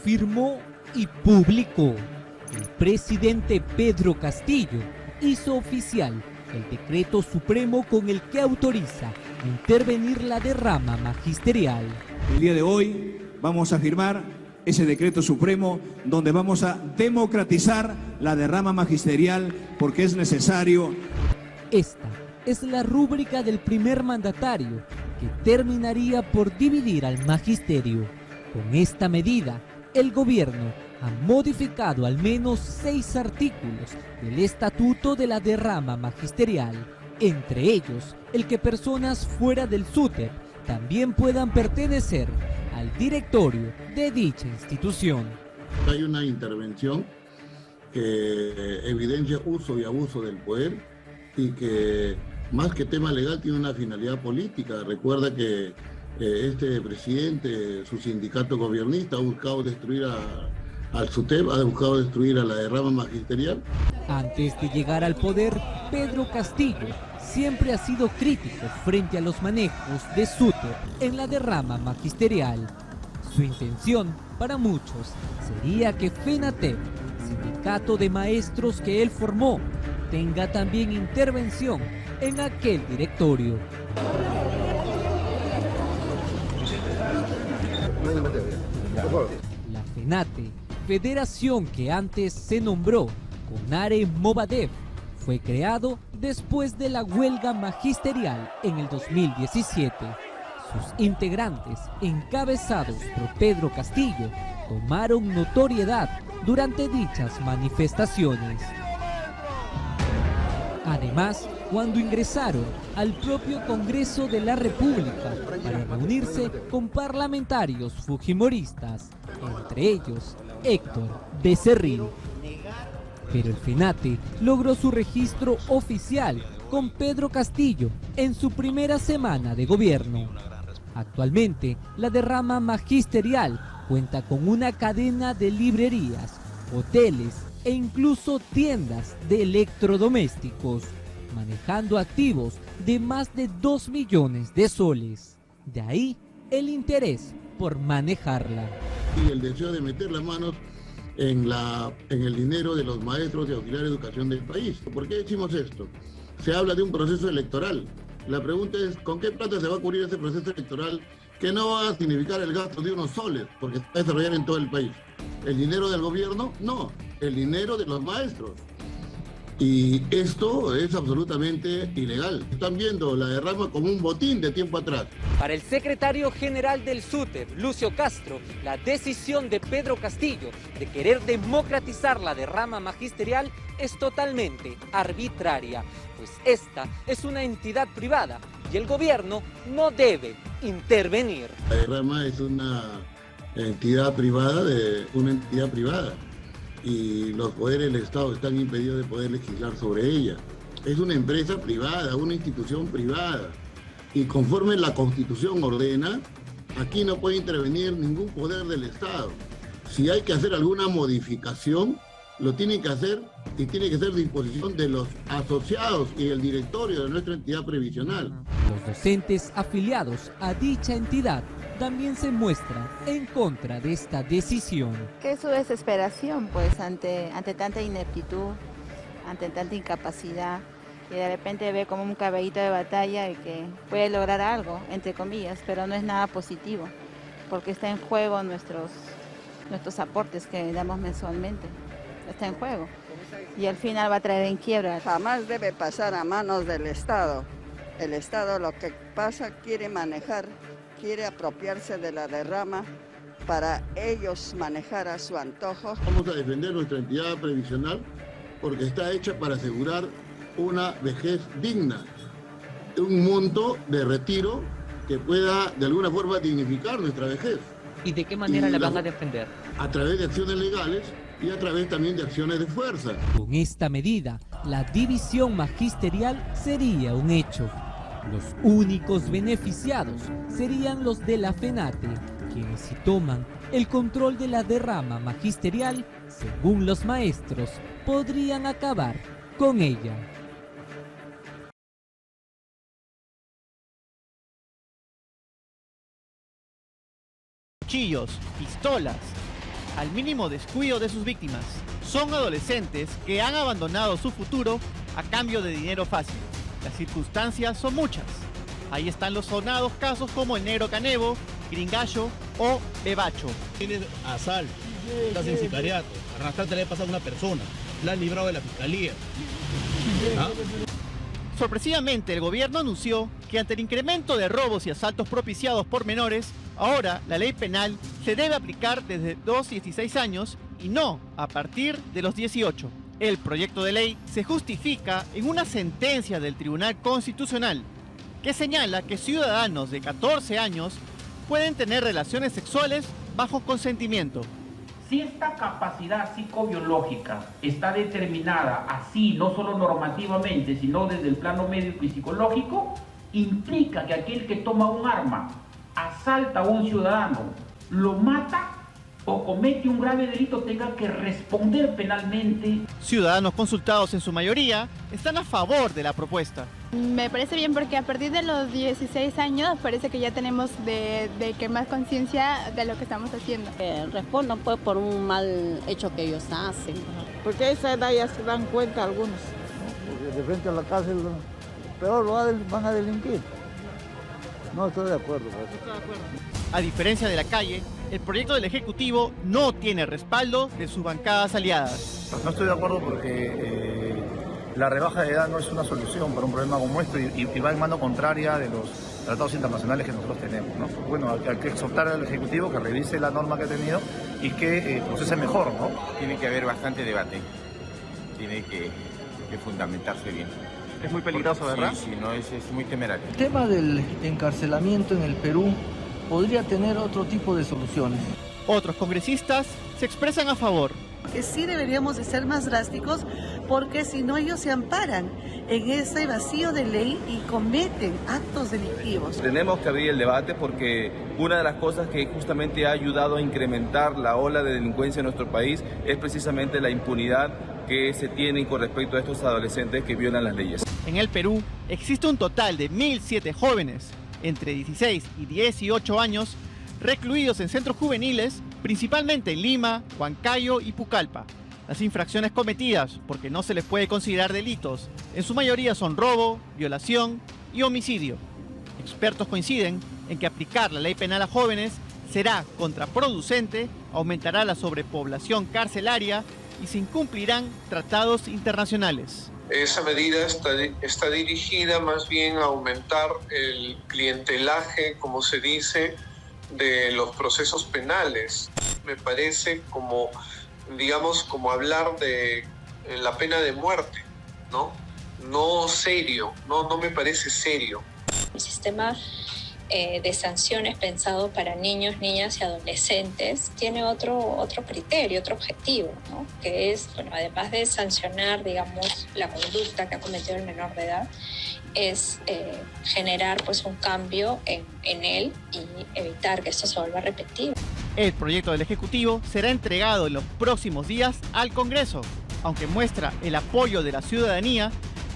firmó y publicó. El presidente Pedro Castillo hizo oficial el decreto supremo con el que autoriza a intervenir la derrama magisterial. El día de hoy vamos a firmar ese decreto supremo donde vamos a democratizar la derrama magisterial porque es necesario. Esta es la rúbrica del primer mandatario que terminaría por dividir al magisterio. Con esta medida, el gobierno ha modificado al menos 6 artículos del Estatuto de la Derrama Magisterial, entre ellos el que personas fuera del SUTEP también puedan pertenecer al directorio de dicha institución. Hay una intervención que evidencia uso y abuso del poder y que más que tema legal tiene una finalidad política. Recuerda que este presidente, su sindicato gobernista, ha buscado destruir al SUTEP, ha buscado destruir a la derrama magisterial. Antes de llegar al poder, Pedro Castillo siempre ha sido crítico frente a los manejos de SUTEP en la derrama magisterial. Su intención, para muchos, sería que FENATEP, sindicato de maestros que él formó, tenga también intervención en aquel directorio. La FENATE, federación que antes se nombró CONARE Movadef, fue creado después de la huelga magisterial en el 2017. Sus integrantes, encabezados por Pedro Castillo, tomaron notoriedad durante dichas manifestaciones. Además, cuando ingresaron al propio Congreso de la República para reunirse con parlamentarios fujimoristas, entre ellos Héctor Becerril. Pero el FENATE logró su registro oficial con Pedro Castillo en su primera semana de gobierno. Actualmente, la derrama magisterial cuenta con una cadena de librerías, hoteles e incluso tiendas de electrodomésticos, manejando activos de más de 2 millones de soles. De ahí el interés por manejarla. Y el deseo de meter las manos en el dinero de los maestros y auxiliares de educación del país. ¿Por qué decimos esto? Se habla de un proceso electoral. La pregunta es, ¿con qué plata se va a cubrir ese proceso electoral que no va a significar el gasto de unos soles, porque se va a desarrollar en todo el país? ¿El dinero del gobierno? No, el dinero de los maestros. Y esto es absolutamente ilegal. Están viendo la derrama como un botín de tiempo atrás. Para el secretario general del SUTEP, Lucio Castro, la decisión de Pedro Castillo de querer democratizar la derrama magisterial es totalmente arbitraria, pues esta es una entidad privada y el gobierno no debe intervenir. La derrama es una entidad privada de una entidad privada. Y los poderes del Estado están impedidos de poder legislar sobre ella. Es una empresa privada, una institución privada. Y conforme la Constitución ordena, aquí no puede intervenir ningún poder del Estado. Si hay que hacer alguna modificación, lo tienen que hacer y tiene que ser disposición de los asociados y el directorio de nuestra entidad previsional. Los docentes afiliados a dicha entidad también se muestran en contra de esta decisión. Que es su desesperación, pues, ante tanta ineptitud, ante tanta incapacidad, y de repente ve como un caballito de batalla y que puede lograr algo, entre comillas, pero no es nada positivo, porque está en juego nuestros aportes que damos mensualmente, está en juego, y al final va a traer en quiebra. Jamás debe pasar a manos del Estado. El Estado lo que pasa quiere manejar, quiere apropiarse de la derrama para ellos manejar a su antojo. Vamos a defender nuestra entidad previsional porque está hecha para asegurar una vejez digna, un monto de retiro que pueda de alguna forma dignificar nuestra vejez. ¿Y de qué manera la van a defender? A través de acciones legales y a través también de acciones de fuerza. Con esta medida, la división magisterial sería un hecho. Los únicos beneficiados serían los de la FENATE, quienes si toman el control de la derrama magisterial, según los maestros, podrían acabar con ella. Cuchillos, pistolas, al mínimo descuido de sus víctimas. Son adolescentes que han abandonado su futuro a cambio de dinero fácil. Las circunstancias son muchas. Ahí están los sonados casos como el Negro Canevo, Gringallo o Bebacho. Tienes asalto, estás en sicariato, arrastrarte le ha pasado a una persona, la han librado de la fiscalía. ¿Ah? Sorpresivamente, el gobierno anunció que ante el incremento de robos y asaltos propiciados por menores, ahora la ley penal se debe aplicar desde los 16 años y no a partir de los 18. El proyecto de ley se justifica en una sentencia del Tribunal Constitucional que señala que ciudadanos de 14 años pueden tener relaciones sexuales bajo consentimiento. Si esta capacidad psicobiológica está determinada así, no solo normativamente, sino desde el plano médico y psicológico, implica que aquel que toma un arma, asalta a un ciudadano, lo mata o comete un grave delito tenga que responder penalmente. Ciudadanos consultados en su mayoría están a favor de la propuesta. Me parece bien porque a partir de los 16 años parece que ya tenemos de que más conciencia de lo que estamos haciendo. Respondan pues por un mal hecho que ellos hacen. Porque a esa edad ya se dan cuenta algunos. Porque de frente a la cárcel peor van a delinquir. No estoy de acuerdo con eso. A diferencia de la calle, el proyecto del Ejecutivo no tiene respaldo de sus bancadas aliadas. No estoy de acuerdo porque la rebaja de edad no es una solución para un problema como este y va en mano contraria de los tratados internacionales que nosotros tenemos, ¿no? Bueno, hay que exhortar al Ejecutivo que revise la norma que ha tenido y que procese mejor, ¿no? Tiene que haber bastante debate, tiene que fundamentarse bien. Es muy peligroso, ¿verdad? Sí, no, es muy temerario. El tema del encarcelamiento en el Perú podría tener otro tipo de soluciones. Otros congresistas se expresan a favor. Que sí deberíamos de ser más drásticos porque si no ellos se amparan en ese vacío de ley y cometen actos delictivos. Tenemos que abrir el debate porque una de las cosas que justamente ha ayudado a incrementar la ola de delincuencia en nuestro país es precisamente la impunidad que se tiene con respecto a estos adolescentes que violan las leyes. En el Perú existe un total de 1.007 jóvenes entre 16 y 18 años recluidos en centros juveniles, principalmente en Lima, Huancayo y Pucallpa. Las infracciones cometidas, porque no se les puede considerar delitos, en su mayoría son robo, violación y homicidio. Expertos coinciden en que aplicar la ley penal a jóvenes será contraproducente, aumentará la sobrepoblación carcelaria y se incumplirán tratados internacionales. Esa medida está dirigida más bien a aumentar el clientelaje, como se dice, de los procesos penales. Me parece como, digamos, como hablar de la pena de muerte, ¿no? No serio, no me parece serio. El sistema de sanciones pensado para niños, niñas y adolescentes tiene otro criterio, otro objetivo, ¿no? Que es, bueno, además de sancionar, digamos, la conducta que ha cometido el menor de edad, es generar pues un cambio en él y evitar que esto se vuelva a repetir. El proyecto del Ejecutivo será entregado en los próximos días al Congreso. Aunque muestra el apoyo de la ciudadanía,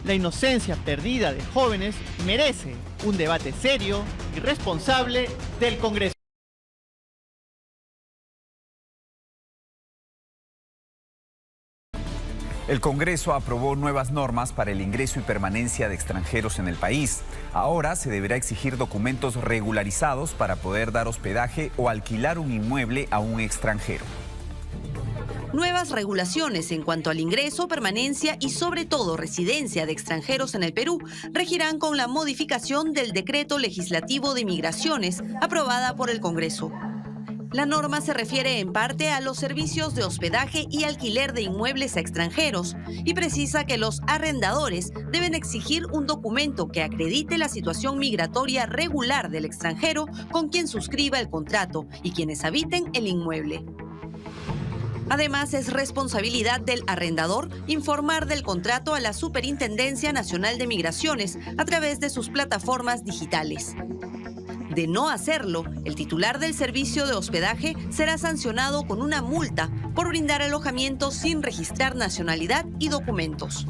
la inocencia perdida de jóvenes merece un debate serio y responsable del Congreso. El Congreso aprobó nuevas normas para el ingreso y permanencia de extranjeros en el país. Ahora se deberá exigir documentos regularizados para poder dar hospedaje o alquilar un inmueble a un extranjero. Nuevas regulaciones en cuanto al ingreso, permanencia y sobre todo residencia de extranjeros en el Perú regirán con la modificación del Decreto Legislativo de Migraciones aprobada por el Congreso. La norma se refiere en parte a los servicios de hospedaje y alquiler de inmuebles a extranjeros y precisa que los arrendadores deben exigir un documento que acredite la situación migratoria regular del extranjero con quien suscriba el contrato y quienes habiten el inmueble. Además, es responsabilidad del arrendador informar del contrato a la Superintendencia Nacional de Migraciones a través de sus plataformas digitales. De no hacerlo, el titular del servicio de hospedaje será sancionado con una multa por brindar alojamiento sin registrar nacionalidad y documentos.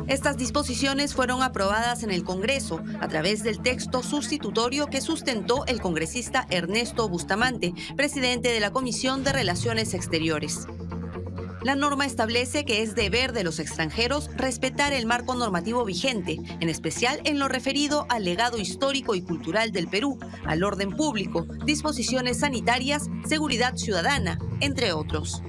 Estas disposiciones fueron aprobadas en el Congreso a través del texto sustitutorio que sustentó el congresista Ernesto Bustamante, presidente de la Comisión de Relaciones Exteriores. La norma establece que es deber de los extranjeros respetar el marco normativo vigente, en especial en lo referido al legado histórico y cultural del Perú, al orden público, disposiciones sanitarias, seguridad ciudadana, entre otros.